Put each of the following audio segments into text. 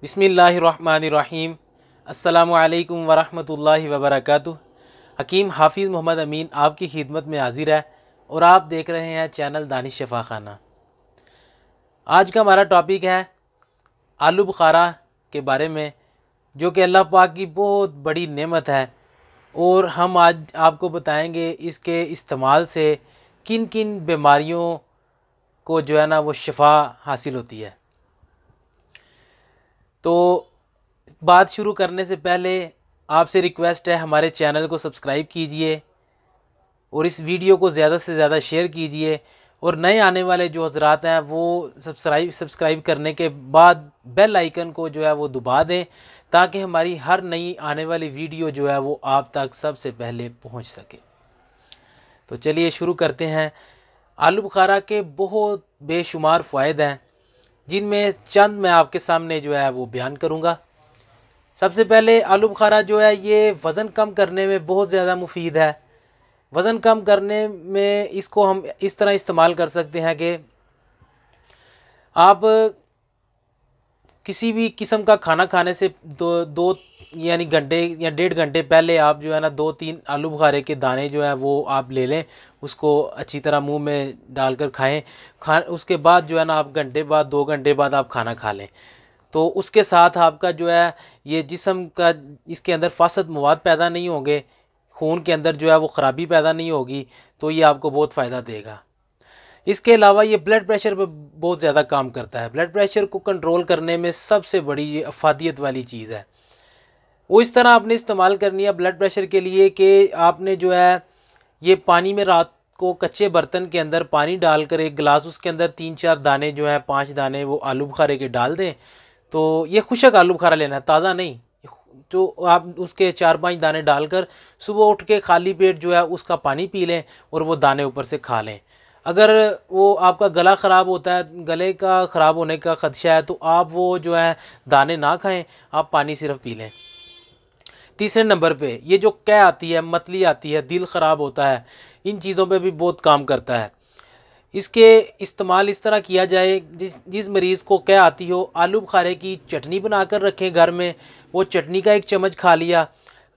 बिस्मिल्लाहिर्रहमानिर्रहीम। अस्सलामुअलैकुम वरहमतुल्लाहि वबरकातुहू। हकीम हाफिज़ मोहम्मद अमीन आपकी खिदमत में हाजिर है और आप देख रहे हैं चैनल दानिश शफ़ा खाना। आज का हमारा टॉपिक है आलू बुखारा के बारे में, जो कि अल्लाह पाक की बहुत बड़ी नेमत है और हम आज आपको बताएंगे इसके इस्तेमाल से किन किन बीमारियों को जो है ना वो शिफा हासिल होती है। तो बात शुरू करने से पहले आपसे रिक्वेस्ट है, हमारे चैनल को सब्सक्राइब कीजिए और इस वीडियो को ज़्यादा से ज़्यादा शेयर कीजिए और नए आने वाले जो हजरात हैं वो सब्सक्राइब करने के बाद बेल आइकन को जो है वो दबा दें, ताकि हमारी हर नई आने वाली वीडियो जो है वो आप तक सबसे पहले पहुंच सके। तो चलिए शुरू करते हैं। आलू बुखारा के बहुत बेशुमार फ़ायदे हैं, जिनमें चंद मैं आपके सामने जो है वो बयान करूँगा। सबसे पहले आलू बुखारा जो है ये वज़न कम करने में बहुत ज़्यादा मुफीद है। वज़न कम करने में इसको हम इस तरह इस्तेमाल कर सकते हैं कि आप किसी भी किस्म का खाना खाने से दो यानी घंटे या 1.5 घंटे पहले आप जो है ना 2-3 आलू बुखारे के दाने जो है वो आप ले लें, उसको अच्छी तरह मुंह में डालकर खाएं। उसके बाद जो है ना आप घंटे बाद 2 घंटे बाद आप खाना खा लें, तो उसके साथ आपका जो है ये जिस्म का इसके अंदर फासद मवाद पैदा नहीं होंगे, खून के अंदर जो है वो ख़राबी पैदा नहीं होगी, तो ये आपको बहुत फ़ायदा देगा। इसके अलावा ये ब्लड प्रेशर पर बहुत ज़्यादा काम करता है। ब्लड प्रेशर को कंट्रोल करने में सबसे बड़ी ये अफादियत वाली चीज़ है। वो इस तरह आपने इस्तेमाल करनी है ब्लड प्रेशर के लिए कि आपने जो है ये पानी में रात को कच्चे बर्तन के अंदर पानी डालकर एक गिलास, उसके अंदर 3-4 दाने जो है 5 दाने वो आलू बुखारे के डाल दें। तो ये खुशक आलू बुखारा लेना है, ताज़ा नहीं। तो आप उसके 4-5 दाने डालकर सुबह उठ के खाली पेट जो है उसका पानी पी लें और वो दाने ऊपर से खा लें। अगर वो आपका गला ख़राब होता है, गले का ख़राब होने का ख़दशा है, तो आप वो जो है दाने ना खाएं, आप पानी सिर्फ पी लें। तीसरे नंबर पे ये जो कै आती है, मतली आती है, दिल ख़राब होता है, इन चीज़ों पे भी बहुत काम करता है। इसके इस्तेमाल इस तरह किया जाए, जिस मरीज़ को कै आती हो, आलू बुखारे की चटनी बनाकर रखें घर में, वो चटनी का 1 चम्मच खा लिया।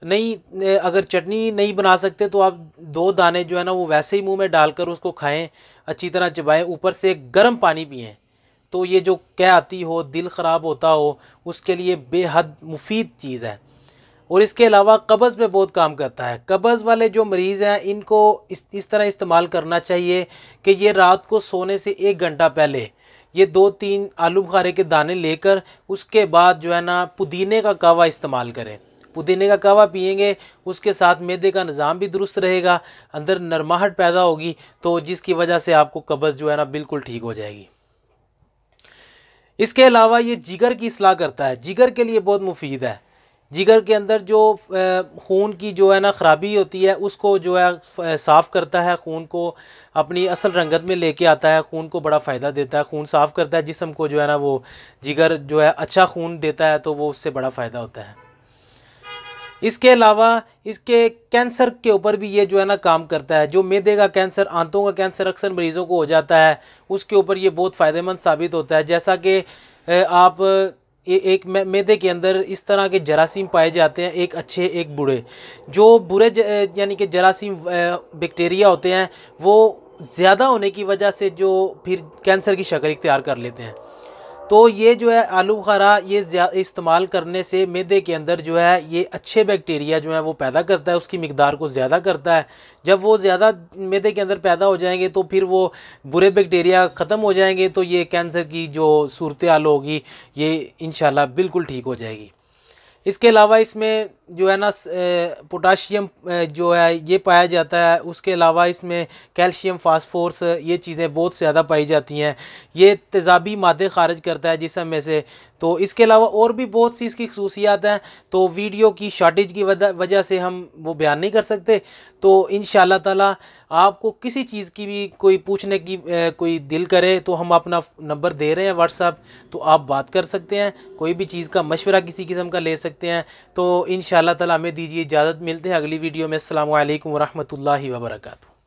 नहीं, अगर चटनी नहीं बना सकते तो आप 2 दाने जो है ना वो वैसे ही मुंह में डालकर उसको खाएं, अच्छी तरह चबाएं, ऊपर से गर्म पानी पिएं। तो ये जो कै आती हो, दिल ख़राब होता हो, उसके लिए बेहद मुफीद चीज़ है। और इसके अलावा कब्ज़ पे बहुत काम करता है। कब्ज़ वाले जो मरीज़ हैं इनको इस तरह इस्तेमाल करना चाहिए कि ये रात को सोने से 1 घंटा पहले ये 2-3 आलू बुखारे के दाने लेकर उसके बाद जो है ना पुदीने का कावा इस्तेमाल करें। पुदीने का कावा पिएंगे, उसके साथ मैदे का निज़ाम भी दुरुस्त रहेगा, अंदर नरमाहट पैदा होगी, तो जिसकी वजह से आपको कब्ज़ जो है ना बिल्कुल ठीक हो जाएगी। इसके अलावा ये जिगर की इस्लाह करता है, जिगर के लिए बहुत मुफीद है। जिगर के अंदर जो खून की जो है ना ख़राबी होती है उसको जो है साफ़ करता है, खून को अपनी असल रंगत में लेके आता है, खून को बड़ा फ़ायदा देता है, खून साफ़ करता है जिस्म को जो है ना वो जिगर जो है अच्छा खून देता है, तो वो उससे बड़ा फ़ायदा होता है। इसके अलावा इसके कैंसर के ऊपर भी ये जो है ना काम करता है। जो मैदे का कैंसर, आंतों का कैंसर अक्सर मरीज़ों को हो जाता है, उसके ऊपर ये बहुत फ़ायदेमंद साबित होता है। जैसा कि आप एक मैदे के अंदर इस तरह के जरासीम पाए जाते हैं, एक अच्छे एक बुरे। जो बुरे यानी कि जरासीम बैक्टीरिया होते हैं, वो ज़्यादा होने की वजह से जो फिर कैंसर की शक्ल इख्तियार कर लेते हैं। तो ये जो है आलू बुखारा ये इस्तेमाल करने से मैदे के अंदर जो है ये अच्छे बैक्टीरिया जो है वो पैदा करता है, उसकी मिकदार को ज़्यादा करता है। जब वो ज़्यादा मैदे के अंदर पैदा हो जाएंगे तो फिर वो बुरे बैक्टीरिया ख़त्म हो जाएंगे, तो ये कैंसर की जो सूरत हाल होगी ये इंशाल्लाह बिल्कुल ठीक हो जाएगी। इसके अलावा इसमें जो है ना पोटाशियम जो है ये पाया जाता है। उसके अलावा इसमें कैल्शियम, फास्फोरस, ये चीज़ें बहुत ज़्यादा पाई जाती हैं। ये तेज़ाबी मादे खारिज करता है जिस्म में से। तो इसके अलावा और भी बहुत सी इसकी खसूसियात हैं, तो वीडियो की शॉर्टेज की वजह से हम वो बयान नहीं कर सकते। तो इंशाअल्लाह ताला आपको किसी चीज़ की भी कोई पूछने की कोई दिल करे तो हम अपना नंबर दे रहे हैं व्हाट्सएप, तो आप बात कर सकते हैं, कोई भी चीज़ का मशवरा किसी किस्म का ले सकते हैं। तो इंशाअल्लाह ताला हमें दीजिए इजाज़त, मिलते हैं अगली वीडियो में। अस्सलामु अलैकुम वरहमतुल्लाहि वबरकातुहू।